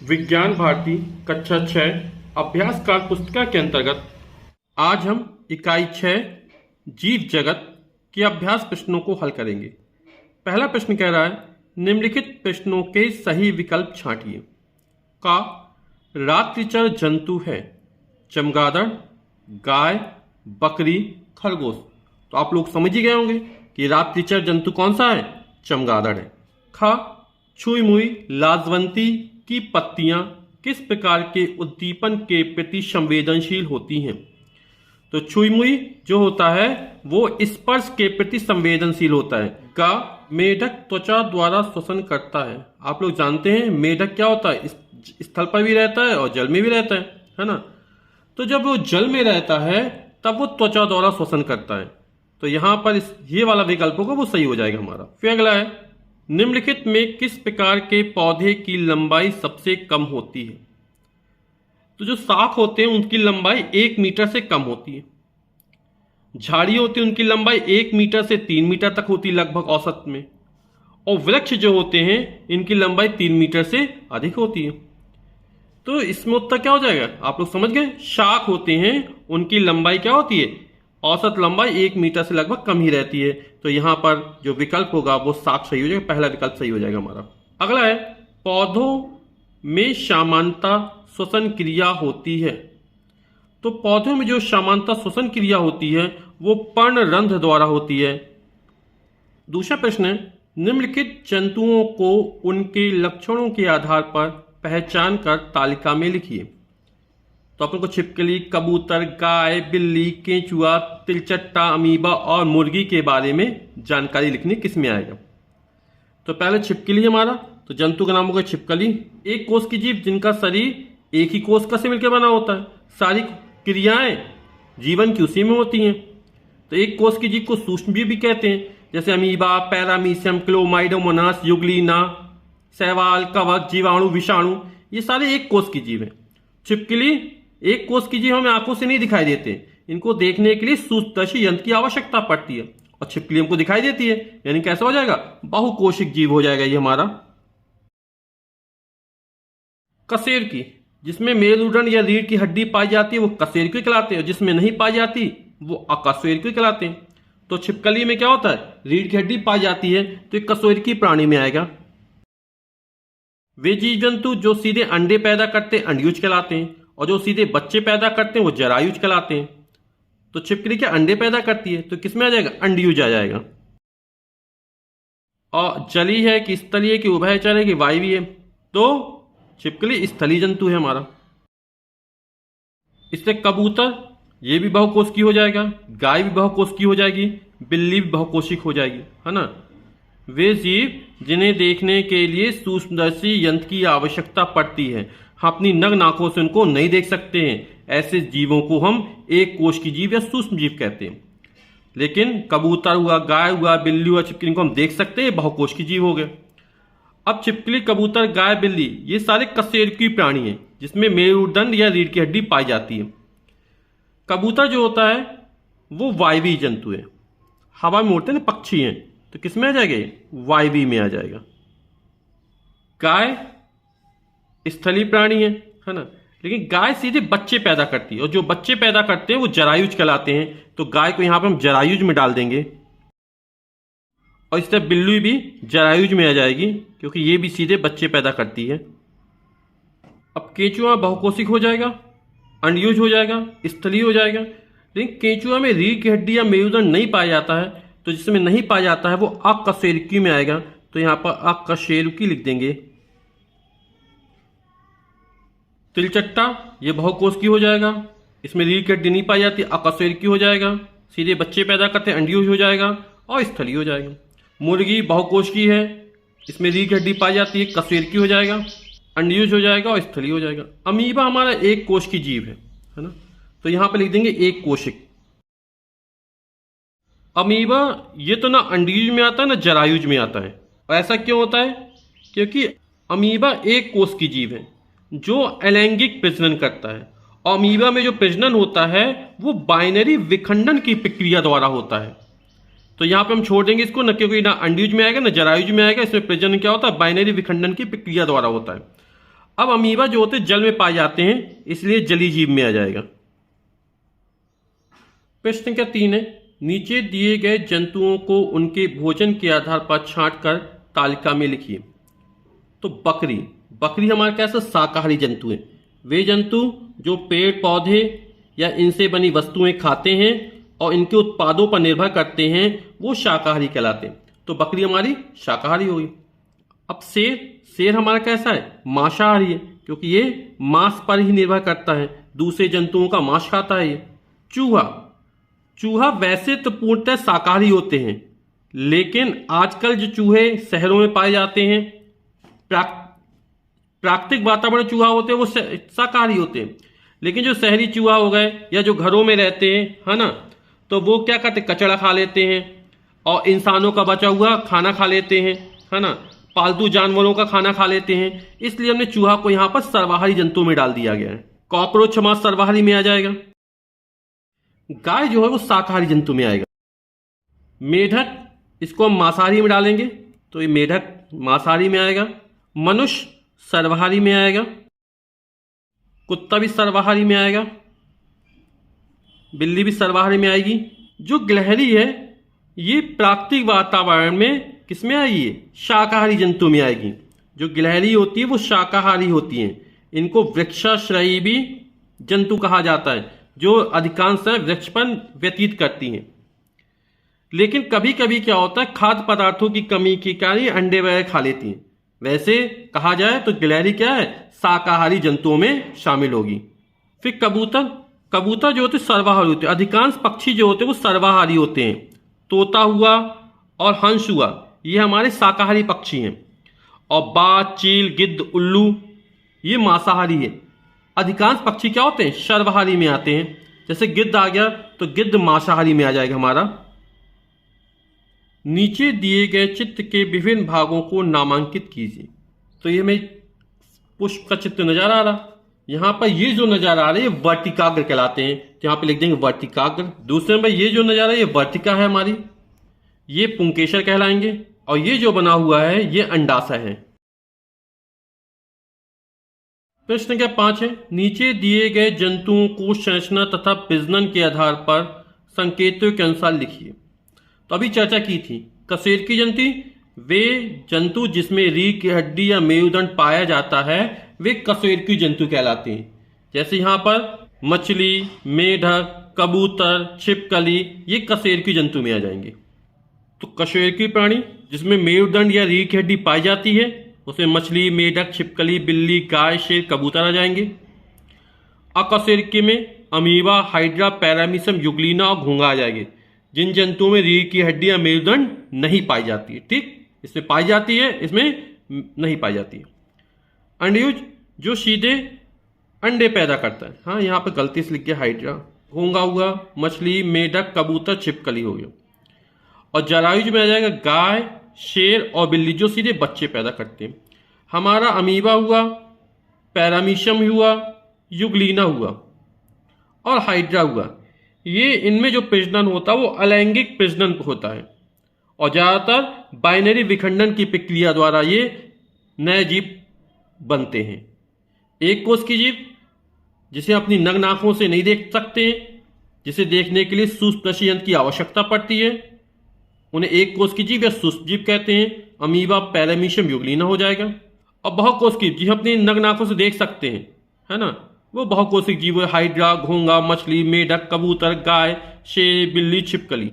विज्ञान भारती कक्षा 6 अभ्यास काल पुस्तिका के अंतर्गत आज हम इकाई 6 जीव जगत के अभ्यास प्रश्नों को हल करेंगे। पहला प्रश्न कह रहा है, निम्नलिखित प्रश्नों के सही विकल्प छांटिए। का रात्रिचर जंतु है चमगादड़, गाय, बकरी, खरगोश। तो आप लोग समझ ही गए होंगे कि रात्रिचर जंतु कौन सा है, चमगादड़ है। खा छुई मुई लाजवंती की पत्तियां किस प्रकार के उद्दीपन के प्रति संवेदनशील होती हैं। तो छुई मुई जो होता है वो स्पर्श के प्रति संवेदनशील होता है। का मेढक त्वचा द्वारा श्वसन करता है। आप लोग जानते हैं मेढक क्या होता है, स्थल पर भी रहता है और जल में भी रहता है ना। तो जब वो जल में रहता है तब वो त्वचा द्वारा श्वसन करता है। तो यहां पर ये वाला विकल्प होगा वो सही हो जाएगा हमारा। फिर अगला है, निम्नलिखित में किस प्रकार के पौधे की लंबाई सबसे कम होती है। तो जो शाख होते हैं उनकी लंबाई 1 मीटर से कम होती है। झाड़ी होती है उनकी लंबाई 1 मीटर से 3 मीटर तक होती है लगभग औसत में। और वृक्ष जो होते हैं इनकी लंबाई 3 मीटर से अधिक होती है। तो इसमें उत्तर क्या हो जाएगा, आप लोग समझ गए। शाख होते हैं उनकी लंबाई क्या होती है, औसत लंबाई 1 मीटर से लगभग कम ही रहती है। तो यहां पर जो विकल्प होगा वो शाख सही हो जाएगा, पहला विकल्प सही हो जाएगा हमारा। अगला है, पौधों में सामान्यता श्वसन क्रिया होती है। तो पौधों में जो सामान्यता श्वसन क्रिया होती है वो पर्णरंध्र द्वारा होती है। दूसरा प्रश्न है, निम्नलिखित जंतुओं को उनके लक्षणों के आधार पर पहचान कर तालिका में लिखिए। तो अपन को छिपकली, कबूतर, गाय, बिल्ली, केंचुआ, तिलचट्टा, अमीबा और मुर्गी के बारे में जानकारी लिखनी किस में आएगा। तो पहले छिपकली हमारा, तो जंतु का नाम होगा छिपकली। एक कोष की जीव जिनका शरीर एक ही कोशिका से मिलकर बना होता है। सारी क्रियाएं जीवन की उसी में होती हैं। तो एक कोष की जीव को सूक्ष्म जीव भी कहते हैं, जैसे अमीबा, पैरामीशियम, क्लोमाइडोमोनास, युगलीना, शैवाल, कवक, जीवाणु, विषाणु, ये सारे एक कोष की जीव हैं। छिपकली एक कोष की जीव हमें आंखों से नहीं दिखाई देते, इनको देखने के लिए सूक्ष्मदर्शी यंत्र की आवश्यकता पड़ती है और छिपकली हमको दिखाई देती है, यानी कैसा हो जाएगा, बहुकोशिक जीव हो जाएगा ये हमारा। कशेरुकी, जिसमें मेरुदंड या रीढ़ की हड्डी पाई जाती है वो कशेरुकी कहलाते हैं, और जिसमें नहीं पाई जाती वो अकशेरुकी कहलाते हैं। तो छिपकली में क्या होता है, रीढ़ की हड्डी पाई जाती है तो एक कशेरुकी प्राणी में आएगा। वे जीव जंतु जो सीधे अंडे पैदा करते हैं अंडयुज कहलाते हैं, और जो सीधे बच्चे पैदा करते हैं वो जरायुज कहलाते हैं। तो छिपकली क्या अंडे पैदा करती है, तो किसमें आ जाएगा, अंडयुज आ जाएगा। और जली है कि स्थलीय कि उभयचर है कि वायवीय है, तो छिपकली स्थलीय जंतु है हमारा। इससे कबूतर ये भी बहुकोशिकी हो जाएगा, गाय भी बहुकोशिकी हो जाएगी, बिल्ली भी बहुकोशिक हो जाएगी, है ना। वे जीव जिन्हें देखने के लिए सूक्ष्मदर्शी यंत्र की आवश्यकता पड़ती है, हम अपनी नग्न आंखों से उनको नहीं देख सकते हैं, ऐसे जीवों को हम एक कोश की जीव या सूक्ष्म जीव कहते हैं। लेकिन कबूतर हुआ, गाय हुआ, बिल्ली हुआ, छिपकली को हम देख सकते हैं, बहुकोश की जीव हो गए। अब छिपकली, कबूतर, गाय, बिल्ली ये सारे कशेरुकी प्राणी हैं जिसमें मेरुदंड या रीढ़ की हड्डी पाई जाती है। कबूतर जो होता है वो वायवीय जंतु है, हवा में उड़ते हैं, पक्षी हैं, तो किस में आ जाएगा, वायवीय में आ जाएगा। गाय स्थलीय प्राणी है ना, लेकिन गाय सीधे बच्चे पैदा करती है, और जो बच्चे पैदा करते हैं वो जरायुज कहलाते हैं। तो गाय को यहां पर हम जरायुज में डाल देंगे, और इस तरह बिल्ली भी जरायुज में आ जाएगी क्योंकि ये भी सीधे बच्चे पैदा करती है। अब केंचुआ बहुकोशिक हो जाएगा, अंडयुज हो जाएगा, स्थलीय हो जाएगा। लेकिन केंचुआ में रीढ़ की हड्डी या मेरुदंड नहीं पाया जाता है, तो जिसमें नहीं पाया जाता है वो अकशेरुकी में आएगा। तो यहां पर अकशेरुकी लिख देंगे। तिलचट्टा ये बहुकोशिकी हो जाएगा, इसमें रीढ़ की हड्डी नहीं पाई जाती, अकशेरुकी हो जाएगा, सीधे बच्चे पैदा करते हैं, अंडयुज हो जाएगा और स्थलीय हो जाएगा। मुर्गी बहुकोशिकी है, इसमें रीढ़ की हड्डी पाई जाती है, कशेरुकी हो जाएगा, अंडयुज हो जाएगा और स्थलीय हो जाएगा। अमीबा हमारा एक कोश की जीव है ना, तो यहां पर लिख देंगे एक कोशिक। अमीबा ये तो ना अंडयुज में आता है ना जरायुज में आता है। और ऐसा क्यों होता है, क्योंकि अमीबा एक कोश की जीव है जो अलैंगिक प्रजनन करता है, और अमीबा में जो प्रजनन होता है वो बाइनरी विखंडन की प्रक्रिया द्वारा होता है। तो यहाँ पे हम छोड़ देंगे इसको, न क्योंकि ना अंडयुज में आएगा ना जरायुज में आएगा। इसमें प्रजनन क्या होता है, बाइनरी विखंडन की प्रक्रिया द्वारा होता है। अब अमीबा जो होते जल में पाए जाते हैं, इसलिए जलीय जीव में आ जाएगा। प्रश्न संख्या 3 है, नीचे दिए गए जंतुओं को उनके भोजन के आधार पर छांटकर तालिका में लिखिए। तो बकरी हमारे कैसे शाकाहारी जंतु हैं। वे जंतु जो पेड़ पौधे या इनसे बनी वस्तुएं खाते हैं और इनके उत्पादों पर निर्भर करते हैं, वो शाकाहारी कहलाते हैं। तो बकरी हमारी शाकाहारी होगी। अब शेर हमारा कैसा है, मांसाहारी है, क्योंकि ये मांस पर ही निर्भर करता है, दूसरे जंतुओं का मांस खाता है ये। चूहा वैसे तो पूर्णतः शाकाहारी होते हैं, लेकिन आजकल जो चूहे शहरों में पाए जाते हैं, प्राकृतिक वातावरण चूहा होते हैं वो शाकाहारी होते हैं। लेकिन जो शहरी चूहा हो गए या जो घरों में रहते हैं, है ना, तो वो क्या करते, कचड़ा खा लेते हैं और इंसानों का बचा हुआ खाना खा लेते हैं, है ना, पालतू जानवरों का खाना खा लेते हैं। इसलिए हमने चूहा को यहाँ पर सर्वाहारी जंतु में डाल दिया गया है। कॉकरोच हमारा सर्वाहारी में आ जाएगा। गाय जो है वो शाकाहारी जंतु में आएगा। मेढक, इसको हम मांसाहारी में डालेंगे, तो ये मेढक मांसाहारी में आएगा। मनुष्य सर्वाहारी में आएगा। कुत्ता भी सर्वाहारी में आएगा। बिल्ली भी सर्वाहारी में आएगी। जो गिलहरी है ये प्राकृतिक वातावरण में किसमें आएगी, ये शाकाहारी जंतु में आएगी। जो गिलहरी होती है वो शाकाहारी होती हैं। इनको वृक्षाश्रयी भी जंतु कहा जाता है, जो अधिकांश वृक्ष पर व्यतीत करती हैं। लेकिन कभी कभी क्या होता है, खाद्य पदार्थों की कमी के कारण ये अंडे वगैरह खा लेती हैं। वैसे कहा जाए तो गिलहरी क्या है, शाकाहारी जंतुओं में शामिल होगी। फिर कबूतर जो होते सर्वाहारी होते हैं। अधिकांश पक्षी जो होते हैं वो सर्वाहारी होते हैं। तोता हुआ और हंस हुआ, ये हमारे शाकाहारी पक्षी हैं। और बाज, चील, गिद्ध, उल्लू ये मांसाहारी है। अधिकांश पक्षी क्या होते हैं, सर्वाहारी में आते हैं। जैसे गिद्ध आ गया तो गिद्ध मांसाहारी में आ जाएगा हमारा। नीचे दिए गए चित्र के विभिन्न भागों को नामांकित कीजिए। तो ये हमें पुष्प का चित्र नजर आ रहा। यहाँ पर ये जो नजर आ रहा है ये वर्तिकाग्र कहलाते हैं, तो यहाँ पे लिख देंगे वर्तिकाग्र। दूसरे नंबर ये जो नजर आ रहा है ये वर्तिका है हमारी, ये पुंकेसर कहलाएंगे। और ये जो बना हुआ है ये अंडाशय है। प्रश्न क्या 5 है, नीचे दिए गए जंतुओं को संरचना तथा प्रजनन के आधार पर संकेतों के अनुसार लिखिए। तो अभी चर्चा की थी कशेरुकी जंतु, वे जंतु जिसमें रीढ़ की हड्डी या मेरुदंड पाया जाता है वे कशेरुकी जंतु कहलाते हैं। जैसे यहाँ पर मछली, मेढक, कबूतर, छिपकली ये कशेरुकी जंतु में आ जाएंगे। तो कशेरुकी प्राणी जिसमें मेरुदंड या रीढ़ की हड्डी पाई जाती है उसमें मछली, मेढक, छिपकली, बिल्ली, गाय, शेर, कबूतर आ जाएंगे। अकशेरुकी में अमीबा, हाइड्रा, पैरामीशियम, युग्लिना और घोंघा आ जाएंगे, जिन जंतुओं में रीढ़ की हड्डी या मेरुदंड नहीं पाई जाती है। ठीक, इसमें पाई जाती है, इसमें नहीं पाई जाती है। अंडयुज जो सीधे अंडे पैदा करता है। हाँ, यहाँ पे गलती से लिख गया हाइड्रा। घोंघा हुआ, मछली, मेढक, कबूतर, छिपकली हो गया। और जरायुज में आ जाएगा गाय, शेर और बिल्ली जो सीधे बच्चे पैदा करते हैं। हमारा अमीबा हुआ, पैरामीशियम हुआ, युग्लिना हुआ और हाइड्रा हुआ। ये इनमें जो प्रजनन होता है वो अलैंगिक प्रजनन होता है और ज़्यादातर बाइनरी विखंडन की प्रक्रिया द्वारा ये नए जीव बनते हैं। एक कोष की जीव जिसे अपनी नग्न आंखों से नहीं देख सकते हैं, जिसे देखने के लिए सूक्ष्मदर्शी यंत्र की आवश्यकता पड़ती है, उन्हें एक कोष की जीव या सूक्ष्म जीव कहते हैं। अमीबा, पैरामीशियम, युग्लिना हो जाएगा। और बहुकोष की जीव अपनी नग्न आंखों से देख सकते हैं, है ना, वो बहुकोशिक जीव है। हाइड्रा, घोंघा, मछली, मेढक, कबूतर, गाय, शेर, बिल्ली, छिपकली।